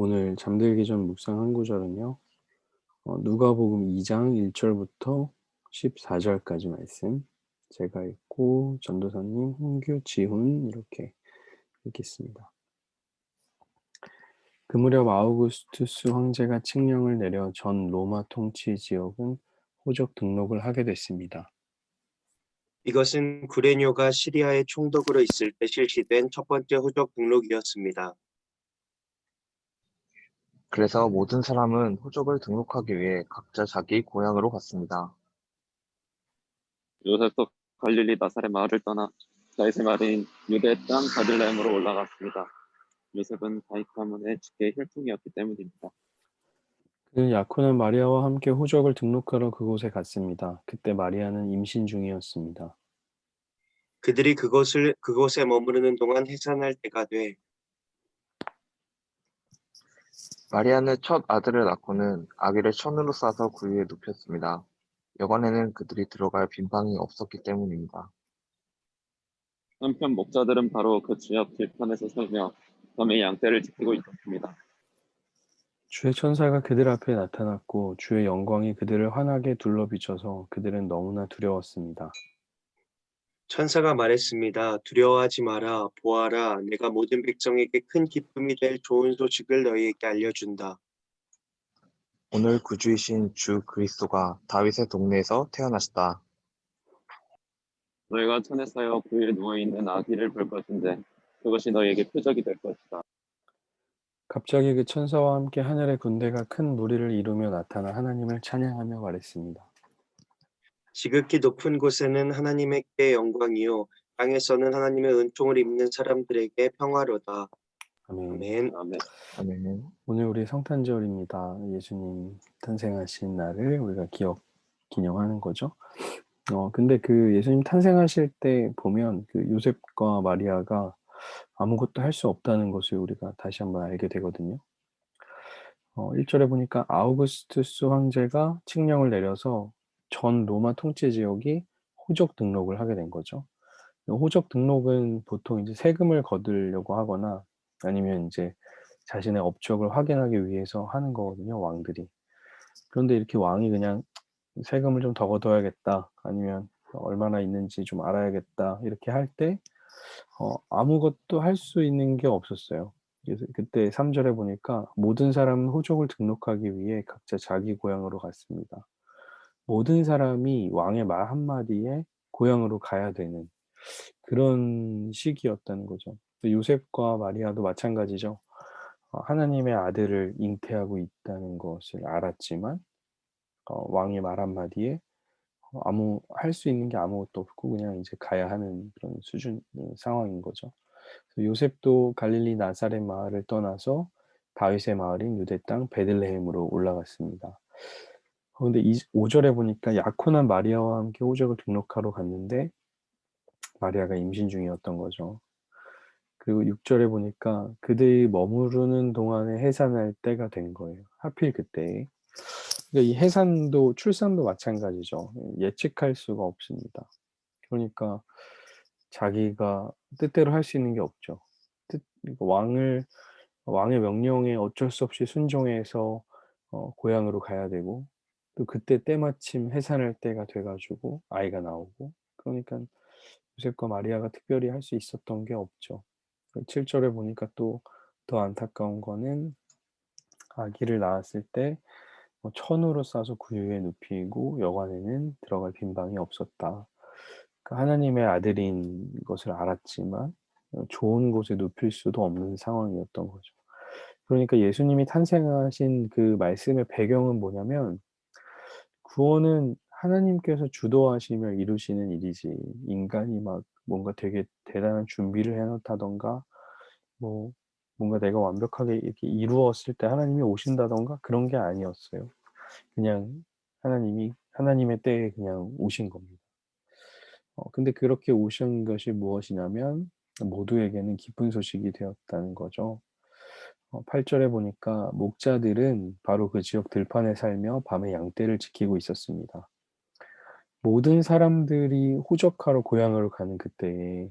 오늘 잠들기 전 묵상한 구절은요. 누가복음 2장 1절부터 14절까지 말씀. 제가 읽고 전도사님, 홍규, 지훈 이렇게 읽겠습니다. 그 무렵 아우구스투스 황제가 칙령을 내려 전 로마 통치 지역은 호적 등록을 하게 됐습니다. 이것은 구레뇨가 시리아의 총독으로 있을 때 실시된 첫 번째 호적 등록이었습니다. 그래서 모든 사람은 호적을 등록하기 위해 각자 자기 고향으로 갔습니다. 요셉도 갈릴리 나사렛 마을을 떠나 다윗의 마을인 유대 땅 베들레헴으로 올라갔습니다. 요셉은 다윗 가문의 직계 혈통이었기 때문입니다. 그는 약혼한 마리아와 함께 호적을 등록하러 그곳에 갔습니다. 그때 마리아는 임신 중이었습니다. 그들이 그곳에 머무르는 동안 해산할 때가 돼 마리아는 첫 아들을 낳고는 아기를 천으로 싸서 구유에 눕혔습니다. 여관에는 그들이 들어갈 빈방이 없었기 때문입니다. 한편 목자들은 바로 그 지역 들판에서 서며 밤에 양떼를 지키고 있었습니다. 주의 천사가 그들 앞에 나타났고 주의 영광이 그들을 환하게 둘러비쳐서 그들은 너무나 두려웠습니다. 천사가 말했습니다. 두려워하지 마라. 보아라. 내가 모든 백성에게 큰 기쁨이 될 좋은 소식을 너희에게 알려준다. 오늘 구주이신 주 그리스도가 다윗의 동네에서 태어나셨다. 너희가 천에 쌓여 구유에 누워있는 아기를 볼 것인데 그것이 너희에게 표적이 될 것이다. 갑자기 그 천사와 함께 하늘의 군대가 큰 무리를 이루며 나타나 하나님을 찬양하며 말했습니다. 지극히 높은 곳에는 하나님께 영광이요. 땅에서는 하나님의 은총을 입는 사람들에게 평화로다. 아멘. 아멘. 아멘. 아멘. 오늘 우리 성탄절입니다. 예수님 탄생하신 날을 우리가 기념하는 거죠. 근데 그 예수님 탄생하실 때 보면 그 요셉과 마리아가 아무것도 할 수 없다는 것을 우리가 다시 한번 알게 되거든요. 1절에 보니까 아우구스투스 황제가 칙령을 내려서 전 로마 통치 지역이 호적 등록을 하게 된 거죠. 호적 등록은 보통 이제 세금을 거두려고 하거나 아니면 이제 자신의 업적을 확인하기 위해서 하는 거거든요, 왕들이. 그런데 이렇게 왕이 그냥 세금을 좀 더 걷어야겠다, 아니면 얼마나 있는지 좀 알아야겠다, 이렇게 할 때, 아무것도 할 수 있는 게 없었어요. 그래서 그때 3절에 보니까 모든 사람은 호적을 등록하기 위해 각자 자기 고향으로 갔습니다. 모든 사람이 왕의 말 한마디에 고향으로 가야 되는 그런 시기였다는 거죠. 요셉과 마리아도 마찬가지죠. 하나님의 아들을 잉태하고 있다는 것을 알았지만 왕의 말 한마디에 아무 할 수 있는 게 아무것도 없고 그냥 이제 가야 하는 그런 수준 상황인 거죠. 그래서 요셉도 갈릴리 나사렛 마을을 떠나서 다윗의 마을인 유대 땅 베들레헴으로 올라갔습니다. 그런데 5절에 보니까 약혼한 마리아와 함께 호적을 등록하러 갔는데 마리아가 임신 중이었던 거죠. 그리고 6절에 보니까 그들이 머무르는 동안에 해산할 때가 된 거예요. 하필 그때. 그러니까 이 해산도 출산도 마찬가지죠. 예측할 수가 없습니다. 그러니까 자기가 뜻대로 할 수 있는 게 없죠. 그러니까 왕의 명령에 어쩔 수 없이 순종해서 고향으로 가야 되고 또 그때 때마침 해산할 때가 돼 가지고 아이가 나오고 그러니까 요셉과 마리아가 특별히 할 수 있었던 게 없죠. 7절에 보니까 또 더 안타까운 거는 아기를 낳았을 때 천으로 싸서 구유에 눕히고 여관에는 들어갈 빈방이 없었다. 그러니까 하나님의 아들인 것을 알았지만 좋은 곳에 눕힐 수도 없는 상황이었던 거죠. 그러니까 예수님이 탄생하신 그 말씀의 배경은 뭐냐면 구원은 하나님께서 주도하시며 이루시는 일이지 인간이 막 뭔가 되게 대단한 준비를 해 놓다든가 뭐 뭔가 내가 완벽하게 이렇게 이루었을 때 하나님이 오신다든가 그런 게 아니었어요. 그냥 하나님의 때에 그냥 오신 겁니다. 근데 그렇게 오신 것이 무엇이냐면 모두에게는 기쁜 소식이 되었다는 거죠. 8절에 보니까 목자들은 바로 그 지역 들판에 살며 밤에 양떼를 지키고 있었습니다. 모든 사람들이 호적하러 고향으로 가는 그때에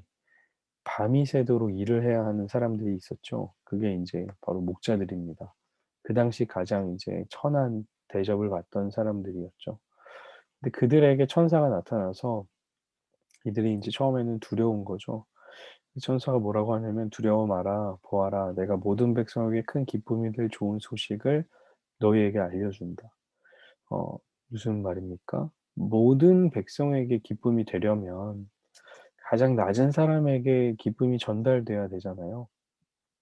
밤이 새도록 일을 해야 하는 사람들이 있었죠. 그게 이제 바로 목자들입니다. 그 당시 가장 이제 천한 대접을 받던 사람들이었죠. 근데 그들에게 천사가 나타나서 이들이 이제 처음에는 두려운 거죠. 이 천사가 뭐라고 하냐면 두려워 마라 보아라 내가 모든 백성에게 큰 기쁨이 될 좋은 소식을 너희에게 알려준다. 어, 무슨 말입니까? 모든 백성에게 기쁨이 되려면 가장 낮은 사람에게 기쁨이 전달돼야 되잖아요.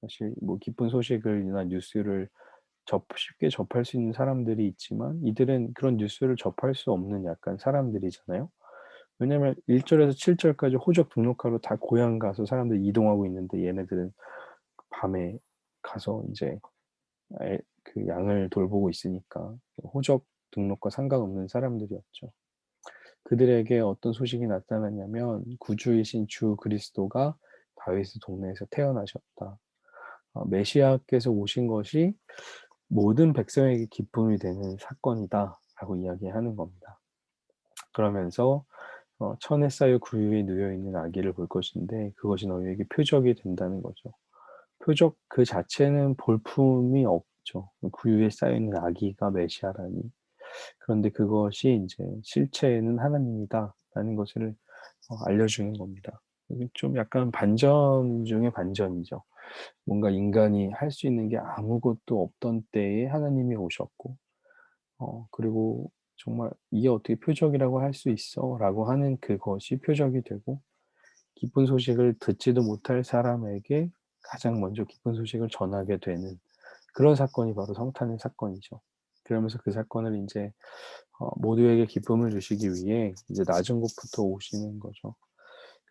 사실 뭐 기쁜 소식을나 뉴스를 쉽게 접할 수 있는 사람들이 있지만 이들은 그런 뉴스를 접할 수 없는 약간 사람들이잖아요. 왜냐면 1절에서 7절까지 호적 등록하러 다 고향 가서 사람들이 이동하고 있는데 얘네들은 밤에 가서 이제 그 양을 돌보고 있으니까 호적 등록과 상관없는 사람들이었죠. 그들에게 어떤 소식이 나타났냐면 구주이신 주 그리스도가 다윗의 동네에서 태어나셨다. 메시아께서 오신 것이 모든 백성에게 기쁨이 되는 사건이다라고 이야기하는 겁니다. 그러면서 천에 쌓여 구유에 누여 있는 아기를 볼 것인데 그것이 너희에게 표적이 된다는 거죠. 표적 그 자체는 볼품이 없죠. 구유에 쌓여 있는 아기가 메시아라니. 그런데 그것이 이제 실체는 하나님이다라는 것을 알려주는 겁니다. 좀 약간 반전 중에 반전이죠. 뭔가 인간이 할 수 있는 게 아무것도 없던 때에 하나님이 오셨고, 그리고 정말 이게 어떻게 표적이라고 할 수 있어? 라고 하는 그것이 표적이 되고, 기쁜 소식을 듣지도 못할 사람에게 가장 먼저 기쁜 소식을 전하게 되는 그런 사건이 바로 성탄의 사건이죠. 그러면서 그 사건을 이제 모두에게 기쁨을 주시기 위해 이제 낮은 곳부터 오시는 거죠.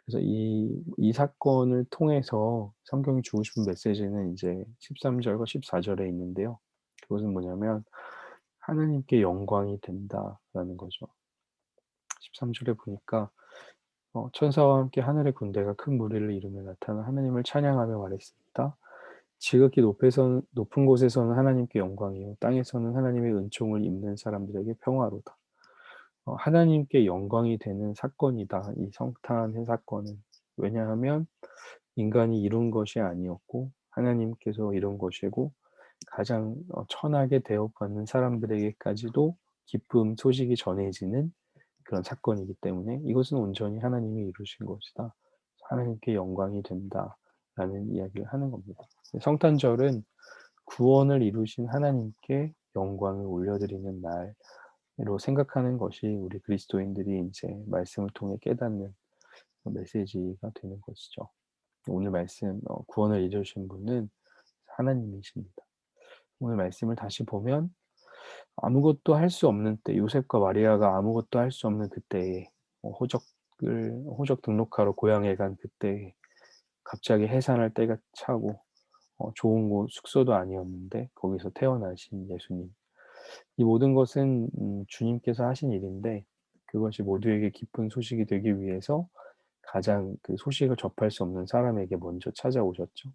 그래서 이 사건을 통해서 성경이 주고 싶은 메시지는 이제 13절과 14절에 있는데요. 그것은 뭐냐면 하나님께 영광이 된다라는 거죠. 13절에 보니까 천사와 함께 하늘의 군대가 큰 무리를 이루며 나타나 하나님을 찬양하며 말했습니다. 지극히 높은 곳에서는 하나님께 영광이요 땅에서는 하나님의 은총을 입는 사람들에게 평화로다. 하나님께 영광이 되는 사건이다. 이 성탄의 사건은. 왜냐하면 인간이 이룬 것이 아니었고 하나님께서 이룬 것이고 가장 천하게 대접받는 사람들에게까지도 기쁨 소식이 전해지는 그런 사건이기 때문에 이것은 온전히 하나님이 이루신 것이다. 하나님께 영광이 된다라는 이야기를 하는 겁니다. 성탄절은 구원을 이루신 하나님께 영광을 올려드리는 날로 생각하는 것이 우리 그리스도인들이 이제 말씀을 통해 깨닫는 메시지가 되는 것이죠. 오늘 말씀 구원을 이루신 분은 하나님이십니다. 오늘 말씀을 다시 보면 아무것도 할 수 없는 때 요셉과 마리아가 아무것도 할 수 없는 그때에 호적 등록하러 고향에 간 그때에 갑자기 해산할 때가 차고 좋은 곳 숙소도 아니었는데 거기서 태어나신 예수님. 이 모든 것은 주님께서 하신 일인데 그것이 모두에게 기쁜 소식이 되기 위해서 가장 그 소식을 접할 수 없는 사람에게 먼저 찾아오셨죠.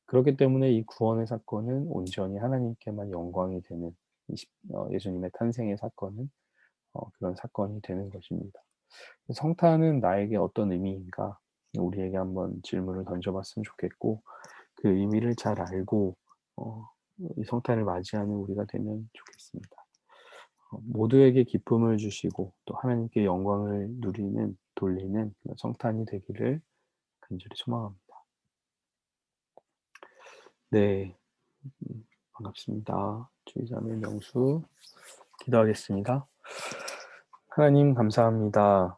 그렇기 때문에 이 구원의 사건은 온전히 하나님께만 영광이 되는 예수님의 탄생의 사건은 그런 사건이 되는 것입니다. 성탄은 나에게 어떤 의미인가? 우리에게 한번 질문을 던져봤으면 좋겠고 그 의미를 잘 알고 이 성탄을 맞이하는 우리가 되면 좋겠습니다. 모두에게 기쁨을 주시고 또 하나님께 영광을 돌리는 그런 성탄이 되기를 간절히 소망합니다. 네, 반갑습니다. 주의자매 명수 기도하겠습니다. 하나님 감사합니다.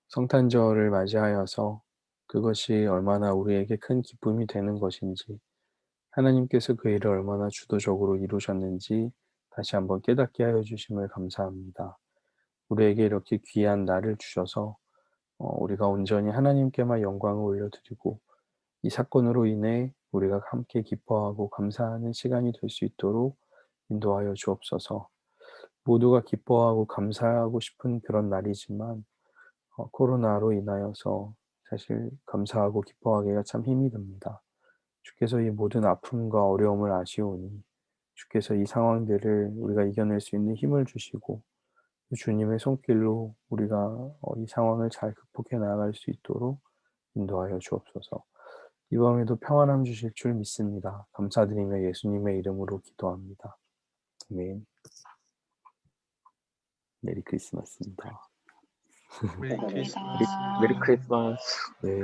성탄절을 맞이하여서 그것이 얼마나 우리에게 큰 기쁨이 되는 것인지 하나님께서 그 일을 얼마나 주도적으로 이루셨는지 다시 한번 깨닫게 하여 주심을 감사합니다. 우리에게 이렇게 귀한 날을 주셔서 우리가 온전히 하나님께만 영광을 올려드리고 이 사건으로 인해 우리가 함께 기뻐하고 감사하는 시간이 될 수 있도록 인도하여 주옵소서. 모두가 기뻐하고 감사하고 싶은 그런 날이지만 코로나로 인하여서 사실 감사하고 기뻐하기가 참 힘이 듭니다. 주께서 이 모든 아픔과 어려움을 아시오니 주께서 이 상황들을 우리가 이겨낼 수 있는 힘을 주시고 주님의 손길로 우리가 이 상황을 잘 극복해 나아갈 수 있도록 인도하여 주옵소서. 이 밤에도 평안함 주실 줄 믿습니다. 감사드리며 예수님의 이름으로 기도합니다. 아멘. 메리 크리스마스입니다. 메리 감사합니다. 크리스마스. 메리 크리스마스. 네.